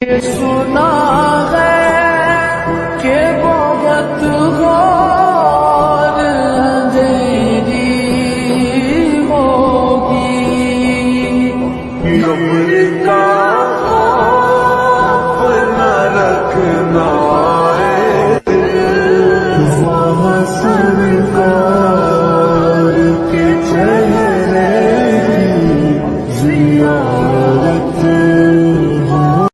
ये सुना है कि बहुत घोर अंधेरी होगी। कब्र का खौफ न रखना।